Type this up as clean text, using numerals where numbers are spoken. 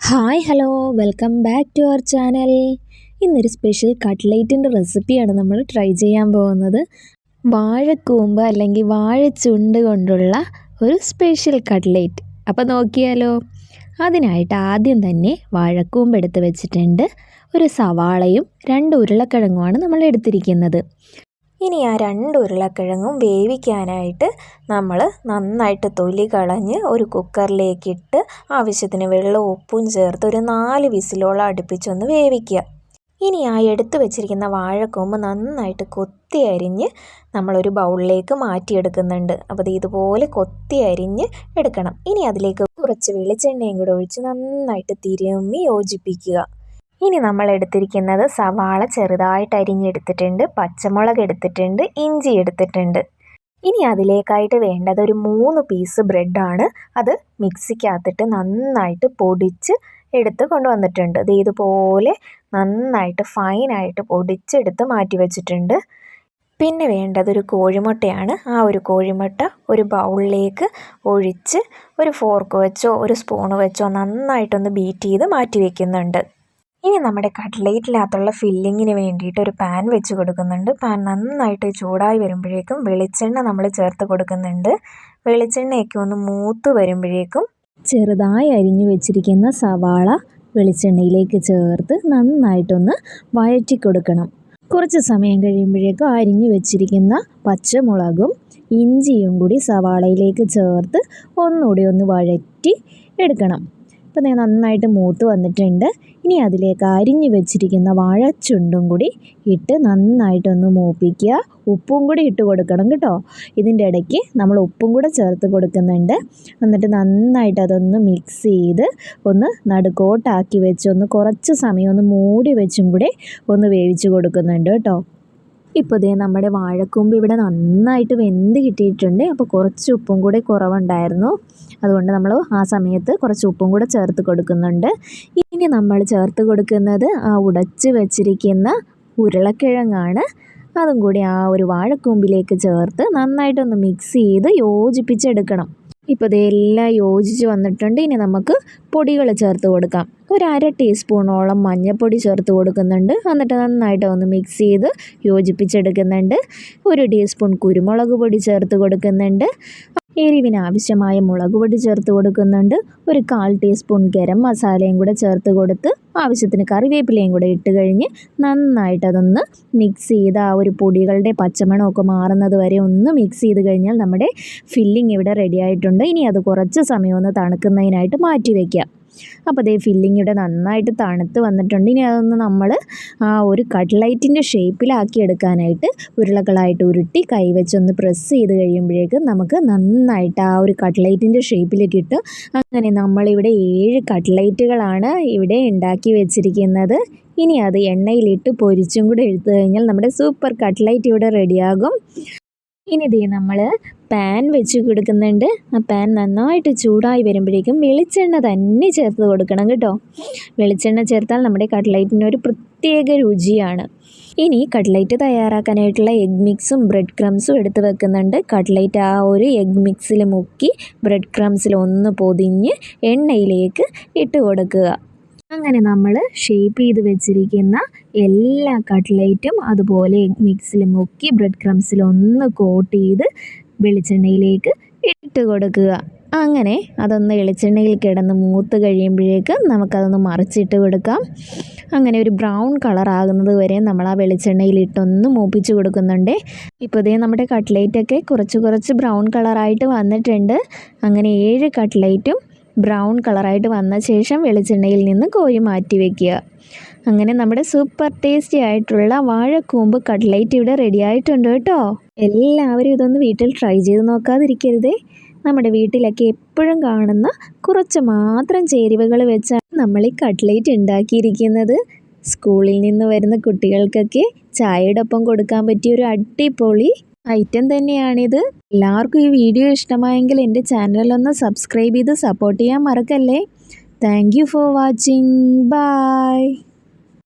Hi hello welcome back to our channel. ഇന്നൊരു special കട്ട്ലേറ്റിൻ്റെ റെസിപ്പിയാണ് നമ്മൾ ട്രൈ ചെയ്യാൻ പോകുന്നത്. വാഴക്കൂമ്പ് അല്ലെങ്കിൽ വാഴച്ചുണ്ട് കൊണ്ടുള്ള ഒരു സ്പെഷ്യൽ കട്ട്ലേറ്റ്. അപ്പോൾ നോക്കിയാലോ. അതിനായിട്ട് ആദ്യം തന്നെ വാഴക്കൂമ്പ് എടുത്ത് വെച്ചിട്ടുണ്ട്. ഒരു സവാളയും 2 ഉരുളക്കിഴങ്ങുമാണ് നമ്മൾ എടുത്തിരിക്കുന്നത്. ഇനി ആ 2 ഉരുളക്കിഴങ്ങും വേവിക്കാനായിട്ട് നമ്മൾ നന്നായിട്ട് തൊലി കളഞ്ഞ് ഒരു കുക്കറിലേക്കിട്ട് ആവശ്യത്തിന് വെള്ളവും ഉപ്പും ചേർത്ത് ഒരു 4 വിസിലോളം അടുപ്പിച്ചൊന്ന് വേവിക്കുക. ഇനി ആ എടുത്തു വെച്ചിരിക്കുന്ന വാഴക്കൂമ്പ് നന്നായിട്ട് കൊത്തി അരിഞ്ഞ് നമ്മളൊരു ബൗളിലേക്ക് മാറ്റിയെടുക്കുന്നുണ്ട്. അപ്പോൾ ഇതുപോലെ കൊത്തി അരിഞ്ഞ് എടുക്കണം. ഇനി അതിലേക്ക് കുറച്ച് വെളിച്ചെണ്ണയും കൂടെ ഒഴിച്ച് നന്നായിട്ട് തിരുമ്മി യോജിപ്പിക്കുക. ഇനി നമ്മൾ എടുത്തിരിക്കുന്നത് സവാള ചെറുതായിട്ട് അരിഞ്ഞെടുത്തിട്ടുണ്ട്, പച്ചമുളക് എടുത്തിട്ടുണ്ട്, ഇഞ്ചി എടുത്തിട്ടുണ്ട്. ഇനി അതിലേക്കായിട്ട് വേണ്ടത് ഒരു 3 പീസ് ബ്രെഡാണ്. അത് മിക്സിക്കകത്തിട്ട് നന്നായിട്ട് പൊടിച്ച് എടുത്ത് കൊണ്ടുവന്നിട്ടുണ്ട്. ഇതുപോലെ നന്നായിട്ട് ഫൈനായിട്ട് പൊടിച്ചെടുത്ത് മാറ്റി വെച്ചിട്ടുണ്ട്. പിന്നെ വേണ്ടത് ഒരു കോഴിമുട്ടയാണ്. ആ ഒരു കോഴിമുട്ട ഒരു ബൗളിലേക്ക് ഒഴിച്ച് ഒരു ഫോർക്ക് വെച്ചോ ഒരു സ്പൂൺ വെച്ചോ നന്നായിട്ടൊന്ന് ബീറ്റ് ചെയ്ത് മാറ്റി വയ്ക്കുന്നുണ്ട്. ഇനി നമ്മുടെ കട്ട്ലേറ്റിനകത്തുള്ള ഫില്ലിങ്ങിന് വേണ്ടിയിട്ട് ഒരു പാൻ വെച്ച് കൊടുക്കുന്നുണ്ട്. പാൻ നന്നായിട്ട് ചൂടായി വരുമ്പോഴേക്കും വെളിച്ചെണ്ണ നമ്മൾ ചേർത്ത് കൊടുക്കുന്നുണ്ട്. വെളിച്ചെണ്ണയൊക്കെ ഒന്ന് മൂത്ത് വരുമ്പോഴേക്കും ചെറുതായി അരിഞ്ഞു വെച്ചിരിക്കുന്ന സവാള വെളിച്ചെണ്ണയിലേക്ക് ചേർത്ത് നന്നായിട്ടൊന്ന് വഴറ്റി കൊടുക്കണം. കുറച്ച് സമയം കഴിയുമ്പോഴേക്കും അരിഞ്ഞു വെച്ചിരിക്കുന്ന പച്ചമുളകും ഇഞ്ചിയും കൂടി സവാളയിലേക്ക് ചേർത്ത് ഒന്നുകൂടി ഒന്ന് വഴറ്റി എടുക്കണം. അപ്പോൾ നന്നായിട്ട് മൂത്ത് വന്നിട്ടുണ്ട്. ഇനി അതിലേക്ക് അരിഞ്ഞു വെച്ചിരിക്കുന്ന വാഴച്ചുണ്ടും കൂടി ഇട്ട് നന്നായിട്ടൊന്ന് മൂപ്പിക്കുക. ഉപ്പും കൂടി ഇട്ട് കൊടുക്കണം കേട്ടോ. ഇതിൻ്റെ ഇടയ്ക്ക് നമ്മൾ ഉപ്പും കൂടെ ചേർത്ത് കൊടുക്കുന്നുണ്ട്. എന്നിട്ട് നന്നായിട്ട് അതൊന്ന് മിക്സ് ചെയ്ത് ഒന്ന് നടുക്കോട്ടാക്കി വെച്ച് കുറച്ച് സമയം ഒന്ന് മൂടി വെച്ചും കൂടി ഒന്ന് വേവിച്ച് കൊടുക്കുന്നുണ്ട് കേട്ടോ. ഇപ്പോൾ നമ്മുടെ വാഴക്കൂമ്പ് ഇവിടെ നന്നായിട്ട് വെന്ത് കിട്ടിയിട്ടുണ്ട്. അപ്പോൾ കുറച്ച് ഉപ്പും കൂടി കുറവുണ്ടായിരുന്നു. അതുകൊണ്ട് നമ്മൾ ആ സമയത്ത് കുറച്ച് ഉപ്പും കൂടെ ചേർത്ത് കൊടുക്കുന്നുണ്ട്. ഇനി നമ്മൾ ചേർത്ത് കൊടുക്കുന്നത് ആ ഉടച്ച് വെച്ചിരിക്കുന്ന ഉരുളക്കിഴങ്ങാണ്. അതും കൂടി ആ ഒരു വാഴക്കൂമ്പിലേക്ക് ചേർത്ത് നന്നായിട്ടൊന്ന് മിക്സ് ചെയ്ത് യോജിപ്പിച്ചെടുക്കണം. ഇപ്പോൾ എല്ലാം യോജിച്ച് വന്നിട്ടുണ്ട്. ഇനി നമുക്ക് പൊടികൾ ചേർത്ത് കൊടുക്കാം. ഒരു 1/2 ടീസ്പൂണോളം മഞ്ഞൾപ്പൊടി ചേർത്ത് കൊടുക്കുന്നുണ്ട്. എന്നിട്ട് നന്നായിട്ട് ഒന്ന് മിക്സ് ചെയ്ത് യോജിപ്പിച്ചെടുക്കുന്നുണ്ട്. 1 ടീസ്പൂൺ കുരുമുളക് പൊടി ചേർത്ത് കൊടുക്കുന്നുണ്ട്. എരിവിന് ആവശ്യമായ മുളക് പൊടി ചേർത്ത് കൊടുക്കുന്നുണ്ട്. ഒരു 1/4 ടീസ്പൂൺ ഗരം മസാലയും കൂടെ ചേർത്ത് കൊടുത്ത് ആവശ്യത്തിന് കറിവേപ്പിലയും കൂടെ ഇട്ട് കഴിഞ്ഞ് നന്നായിട്ട് അതൊന്ന് മിക്സ് ചെയ്ത് ആ ഒരു പൊടികളുടെ പച്ചമണമൊക്കെ മാറുന്നത് വരെ ഒന്ന് മിക്സ് ചെയ്ത് കഴിഞ്ഞാൽ നമ്മുടെ ഫില്ലിംഗ് ഇവിടെ റെഡി ആയിട്ടുണ്ട്. ഇനി അത് കുറച്ച് സമയം ഒന്ന് തണുക്കുന്നതിനായിട്ട് മാറ്റി വയ്ക്കുക. അപ്പോൾ ഫില്ലിംഗ് ഇവിടെ നന്നായിട്ട് തണുത്ത് വന്നിട്ടുണ്ട്. ഇനി അതൊന്ന് നമ്മൾ ആ ഒരു കട്ട്ലൈറ്റിൻ്റെ ഷേപ്പിലാക്കി എടുക്കാനായിട്ട് ഉരുളകളായിട്ട് ഉരുട്ടി കൈവച്ചൊന്ന് പ്രസ് ചെയ്ത് കഴിയുമ്പോഴേക്കും നമുക്ക് നന്നായിട്ട് ആ ഒരു കട്ട്ലൈറ്റിൻ്റെ ഷേപ്പിലേക്ക് ഇട്ട് അങ്ങനെ നമ്മളിവിടെ 7 കട്ട്ലൈറ്റുകളാണ് ഇവിടെ ഉണ്ടാക്കി വെച്ചിരിക്കുന്നത്. ഇനി അത് എണ്ണയിലിട്ട് പൊരിച്ചും കൂടെ എടുത്തു കഴിഞ്ഞാൽ നമ്മുടെ സൂപ്പർ കട്ട്ലൈറ്റ് ഇവിടെ റെഡിയാകും. ഇനി നമ്മൾ പാൻ വെച്ച് കൊടുക്കുന്നുണ്ട്. ആ പാൻ നന്നായിട്ട് ചൂടായി വരുമ്പോഴേക്കും വെളിച്ചെണ്ണ തന്നെ ചേർത്ത് കൊടുക്കണം കേട്ടോ. വെളിച്ചെണ്ണ ചേർത്താൽ നമ്മുടെ കട്ട്ലൈറ്റിന് ഒരു പ്രത്യേക രുചിയാണ്. ഇനി കട്ട്ലൈറ്റ് തയ്യാറാക്കാനായിട്ടുള്ള എഗ് മിക്സും ബ്രെഡ് ക്രംസും എടുത്ത് വെക്കുന്നുണ്ട്. കട്ട്ലൈറ്റ് ആ ഒരു എഗ് മിക്സിൽ മുക്കി ബ്രെഡ് ക്രംസിൽ ഒന്ന് പൊതിഞ്ഞ് എണ്ണയിലേക്ക് ഇട്ട് കൊടുക്കുക. അങ്ങനെ നമ്മൾ ഷേപ്പ് ചെയ്ത് വെച്ചിരിക്കുന്ന എല്ലാ കട്ട്ലൈറ്റും അതുപോലെ എഗ് മിക്സിൽ മുക്കി ബ്രെഡ് ക്രംസിൽ ഒന്ന് കോട്ട് ചെയ്ത് വെളിച്ചെണ്ണയിലേക്ക് ഇട്ട് കൊടുക്കുക. അങ്ങനെ അതൊന്ന് വെളിച്ചെണ്ണയിൽ കിടന്ന് മൂത്ത് കഴിയുമ്പോഴേക്ക് നമുക്കതൊന്ന് മറിച്ചിട്ട് കൊടുക്കാം. അങ്ങനെ ഒരു ബ്രൗൺ കളറാകുന്നത് വരെ നമ്മൾ ആ വെളിച്ചെണ്ണയിലിട്ടൊന്ന് മൂപ്പിച്ച് കൊടുക്കുന്നുണ്ട്. ഇപ്പോൾ നമ്മുടെ കട്ട്ലേറ്റൊക്കെ കുറച്ച് ബ്രൗൺ കളറായിട്ട് വന്നിട്ടുണ്ട്. അങ്ങനെ 7 കട്ട്ലേറ്റും ബ്രൗൺ കളറായിട്ട് വന്ന ശേഷം വെളിച്ചെണ്ണയിൽ നിന്ന് കോരി മാറ്റി വയ്ക്കുക. അങ്ങനെ നമ്മുടെ സൂപ്പർ ടേസ്റ്റി ആയിട്ടുള്ള വാഴക്കൂമ്പ് കട്ട്ലേറ്റ് ഇവിടെ റെഡി ആയിട്ടുണ്ട് കേട്ടോ. എല്ലാവരും ഇതൊന്ന് വീട്ടിൽ ട്രൈ ചെയ്ത് നോക്കാതിരിക്കരുതേ. നമ്മുടെ വീട്ടിലൊക്കെ എപ്പോഴും കാണുന്ന കുറച്ച് മാത്രം ചേരുവകൾ വെച്ചാണ് നമ്മൾ ഈ കട്ട്ലേറ്റ് ഉണ്ടാക്കിയിരിക്കുന്നത്. സ്കൂളിൽ നിന്ന് വരുന്ന കുട്ടികൾക്കൊക്കെ ചായയുടെ ഒപ്പം കൊടുക്കാൻ പറ്റിയ ഒരു അടിപൊളി ഐറ്റം തന്നെയാണിത്. എല്ലാവർക്കും ഈ വീഡിയോ ഇഷ്ടമായെങ്കിൽ എൻ്റെ ചാനലൊന്ന് സബ്സ്ക്രൈബ് ചെയ്ത് സപ്പോർട്ട് ചെയ്യാൻ മറക്കല്ലേ. Thank you for watching. By.